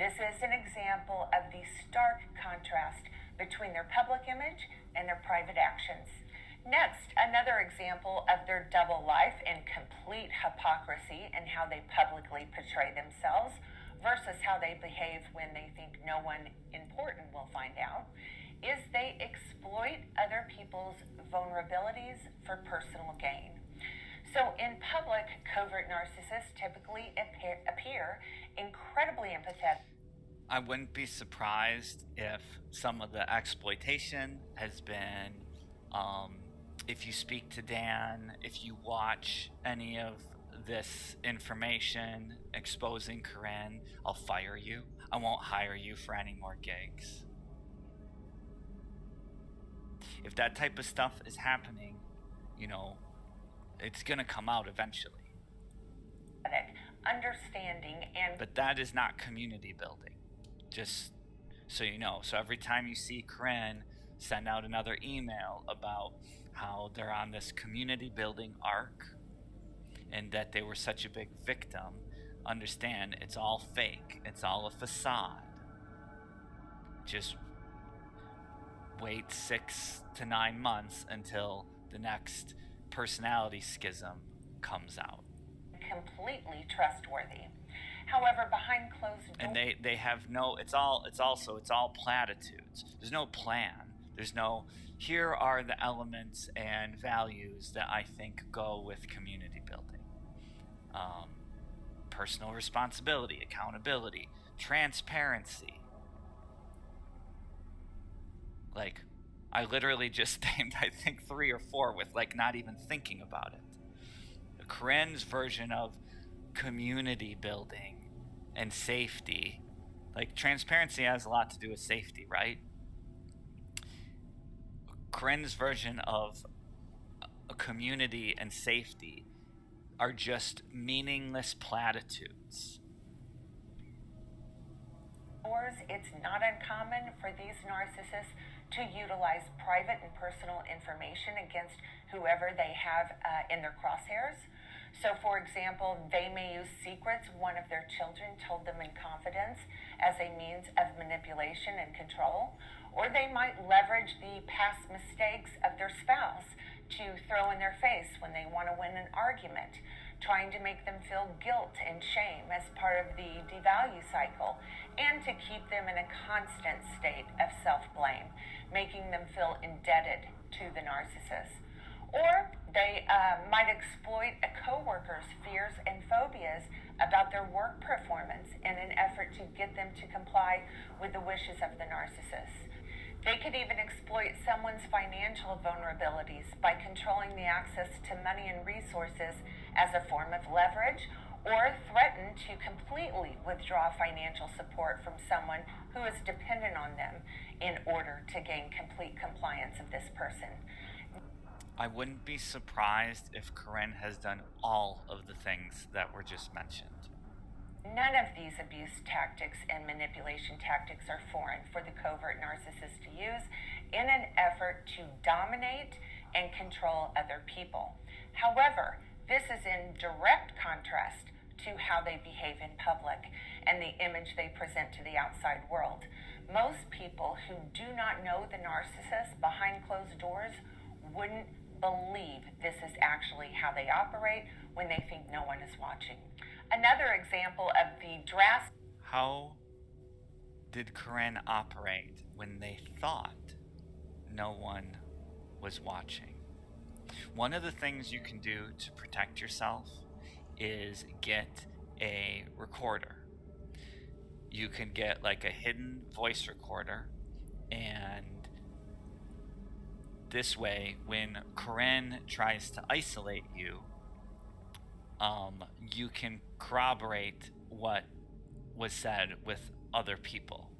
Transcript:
This is an example of the stark contrast between their public image and their private actions. Next, another example of their double life and complete hypocrisy and how they publicly portray themselves versus how they behave when they think no one important will find out, is they exploit other people's vulnerabilities for personal gain. So in public, covert narcissists typically appear incredibly empathetic. I wouldn't be surprised if some of the exploitation has been, if you speak to Dan, if you watch any of this information exposing Corinne, I'll fire you. I won't hire you for any more gigs. If that type of stuff is happening, it's going to come out eventually. Understanding and... But that is not community building. Just so you know. So every time you see Corinne send out another email about how they're on this community building arc and that they were such a big victim, understand it's all fake. It's all a facade. Just wait 6 to 9 months until the next personality schism comes out. Completely trustworthy. However, behind closed doors, and they have no, it's all platitudes. There's no plan. There's no, here are the elements and values that I think go with community building. Personal responsibility, accountability, transparency. Like, I literally just named, I think, 3 or 4 with, not even thinking about it. Corinne's version of community building and safety. Transparency has a lot to do with safety, right? Corinne's version of a community and safety are just meaningless platitudes. It's not uncommon for these narcissists to utilize private and personal information against whoever they have in their crosshairs. So, for example, they may use secrets one of their children told them in confidence as a means of manipulation and control, or they might leverage the past mistakes of their spouse to throw in their face when they want to win an argument, trying to make them feel guilt and shame as part of the devalue cycle, and to keep them in a constant state of self-blame, making them feel indebted to the narcissist. Or they might exploit a coworker's fears and phobias about their work performance in an effort to get them to comply with the wishes of the narcissist. They could even exploit someone's financial vulnerabilities by controlling the access to money and resources as a form of leverage, or threaten to completely withdraw financial support from someone who is dependent on them in order to gain complete compliance of this person. I wouldn't be surprised if Corinne has done all of the things that were just mentioned. None of these abuse tactics and manipulation tactics are foreign for the covert narcissist to use in an effort to dominate and control other people. However, this is in direct contrast to how they behave in public and the image they present to the outside world. Most people who do not know the narcissist behind closed doors wouldn't believe this is actually how they operate when they think no one is watching. Another example of the drastic... How did Corinne operate when they thought no one was watching? One of the things you can do to protect yourself is get a recorder. You can get a hidden voice recorder, and this way, when Corinne tries to isolate you, you can corroborate what was said with other people.